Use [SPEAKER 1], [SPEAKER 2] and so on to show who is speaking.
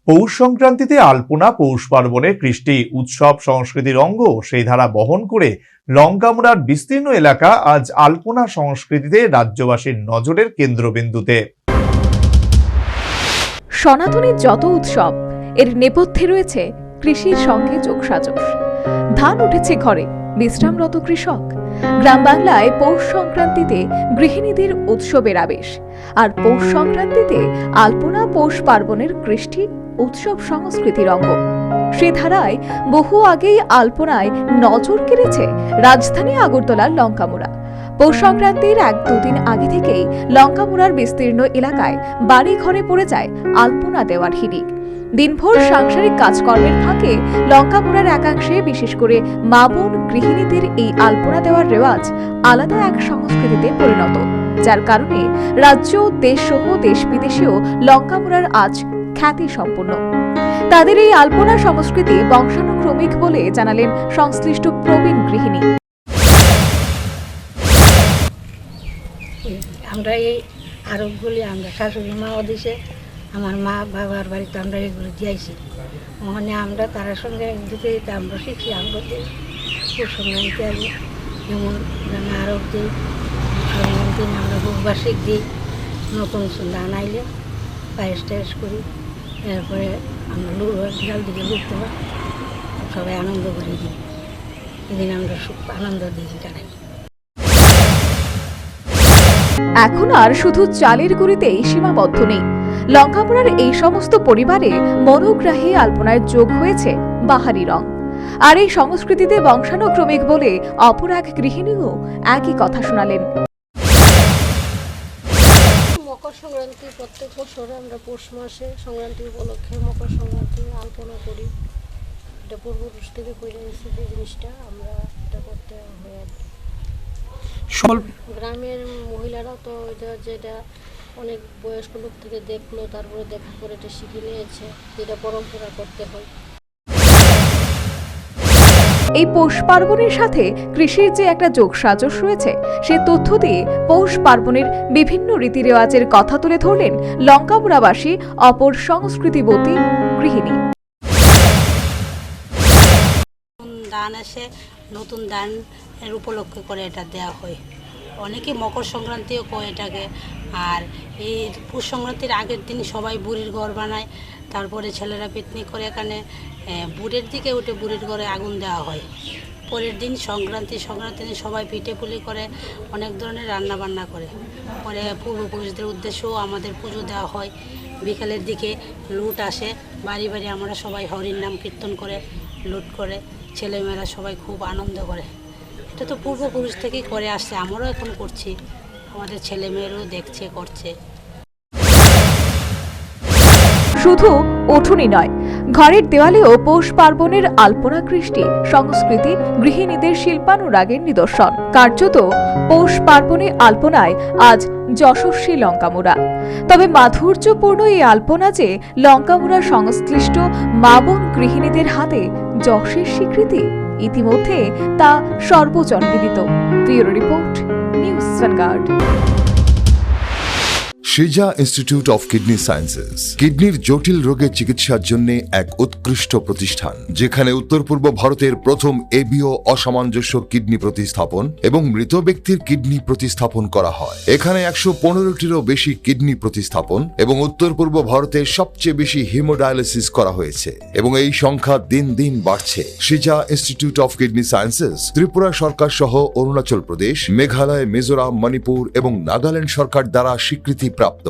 [SPEAKER 1] পৌষ সংক্রান্তিতে আলপনা পৌষ পার্বণে কৃষ্টি উৎসব সংস্কৃতির অঙ্গ সেই ধারা বহন করে লঙ্কামুড়ার বিস্তীর্ণ এলাকা আজ আলপনা সংস্কৃতিতে রাজ্যবাসীর নজরের কেন্দ্রবিন্দুতে।
[SPEAKER 2] সনাতনীর যত উৎসব এর নেপথ্যে রয়েছে কৃষির সঙ্গে যোগসাজশ। ধান উঠেছে ঘরে, বিশ্রামরত কৃষক। গ্রাম বাংলায় পৌষ সংক্রান্তিতে গৃহিণীদের উৎসবের আবেশ, আর পৌষ সংক্রান্তিতে আলপনা পৌষ পার্বণের কৃষ্টি উৎসব সংস্কৃতির অঙ্গ। সে ধারায় বহু আগেই আলপনায় নজর কেড়েছে রাজধানী আগরতলার লঙ্কামুড়া। পৌষ সংক্রান্তির 1-2 দিন আগে থেকেই লঙ্কামুড়ার বিস্তীর্ণ এলাকায় বাড়ি ঘরে পড়ে যায় আলপনা দেওয়ার হিড়িক। দিনভর সাংসারিক কাজকর্মের ফাঁকে লঙ্কামুড়ার একাংশে, বিশেষ করে মা বোন গৃহিণীদের এই আলপনা দেওয়ার রেওয়াজ আলাদা এক সংস্কৃতিতে পরিণত, যার কারণে রাজ্য, দেশ সহ দেশ বিদেশেও লঙ্কামুড়ার আজ খ্যাতি সম্পন্ন। তাদের এই আলপনা সংস্কৃতি বংশানুক্রমিক বলে জানালেন সংশ্লিষ্ট প্রবীণ গৃহিণী।
[SPEAKER 3] আমরা এই আরবগুলি আমরা শাশুড়ি মাও দিছে, আমার মা বাবার বাড়িতে আমরা এগুলো দিয়েছি। ওখানে আমরা তার সঙ্গে দিতে দিতে আমরা শিখছি। আমরা খুব সংক্রান্তি আগে যেমন আরব দিই, সংক্রান্তি আমরা বুকবার্ষিক দিই, নতুন ধান আইলে পায়েস টায়েস করি, এরপরে আমরা বিকাল দিকে লুটতে হয়, সবাই আনন্দ করে দিই। এদিন আমরা খুব আনন্দ দিই কাটাই।
[SPEAKER 2] এখন আর শুধু চালের গুঁড়িতেই সীমাবদ্ধ নেই। লঙ্কামুড়ার এই সমস্ত পরিবারে মনোগ্রাহী আলপনায় যোগ হয়েছে বাহারি রং। আর এই সংস্কৃতিতে বংশানুক্রমিক বলে অপর এক গৃহিণীও একই কথা শোনালেন।
[SPEAKER 4] মকর সংক্রান্তি প্রত্যেক বছর আমরা পৌষ মাসে সংক্রান্তি উপলক্ষে মকর সংক্রান্তি আলপনা করি। এটা পূর্বপুরুষ থেকে করে নিয়েছি যে জিনিসটা আমরা এটা করতে হয়। গ্রামের মহিলারা তো এটা যেটা অনেক বয়স্ক লোক থেকে দেখলো, তারপরে দেখা করে এটা শিখে নিয়েছে, যেটা পরম্পরা করতে হয়।
[SPEAKER 2] এই পৌষ পার্বণের সাথে কৃষির যে একটা যোগসাজশ রয়েছে, সে তথ্য দিয়ে পৌষ পার্বণের বিভিন্ন রীতিরেওয়াজের কথা তুলে ধরলেন লঙ্কামুড়াবাসী অপর সংস্কৃতিবতী গৃহিণী।
[SPEAKER 5] দান আসে, নতুন দান এর উপলক্ষে করে এটা দেওয়া হয়। অনেকে মকর সংক্রান্তিও কয় এটাকে। আর এই পৌষ সংক্রান্তির আগের দিন সবাই বুড়ির ঘর বানায়, তারপরে ছেলেরা পিকনিক করে এখানে বুড়ের দিকে উঠে বুড়ির ঘরে আগুন দেওয়া হয়। পরের দিন সংক্রান্তির দিন সবাই পিঠে পুলি করে, অনেক ধরনের রান্না বান্না করে। পরে পূর্বপুরুষদের উদ্দেশ্যেও আমাদের পুজো দেওয়া হয়। বিকালের দিকে লুট আসে, বাড়ি বাড়ি আমরা সবাই হরির নাম কীর্তন করে লুট করে, ছেলেমেয়েরা সবাই খুব আনন্দ করে। এটা তো পূর্বপুরুষ থেকেই করে আসছে, আমরাও এখন করছি, আমাদের ছেলেমেয়েরাও দেখছে, করছে।
[SPEAKER 2] শুধু উঠোনই নয়, ঘরের দেওয়ালেও পৌষ পার্বণের আলপনা কৃষ্টি সংস্কৃতি গৃহিণীদের শিল্পানুরাগের নিদর্শন। কার্যত পৌষ পার্বণে আলপনায় আজ যশস্বী লঙ্কামুড়া। তবে মাধুর্যপূর্ণ এই আলপনা যে লঙ্কামুড়া সংশ্লিষ্ট মা বোন গৃহিণীদের হাতে যশের স্বীকৃতি, ইতিমধ্যে তা সর্বজনবিদিত। Bureau report, news vanguard.
[SPEAKER 6] সিজা ইনস্টিটিউট অফ কিডনি সায়েন্সেস কিডনির জটিল রোগের চিকিৎসার জন্য এক উৎকৃষ্ট প্রতিষ্ঠান, যেখানে উত্তর পূর্ব ভারতের প্রথম এবিও অসামঞ্জস্য কিডনি প্রতিস্থাপন এবং মৃত ব্যক্তির কিডনি প্রতিস্থাপন করা হয়। এখানে 115টিরও বেশি কিডনি প্রতিস্থাপন এবং উত্তর পূর্ব ভারতের সবচেয়ে বেশি হিমোডায়ালিসিস করা হয়েছে, এবং এই সংখ্যা দিন দিন বাড়ছে। সিজা institute of kidney sciences Tripura সরকার সহ অরুণাচল প্রদেশ, মেঘালয়, মিজোরাম, মণিপুর এবং নাগাল্যান্ড সরকার দ্বারা স্বীকৃতি প্রাপ্ত।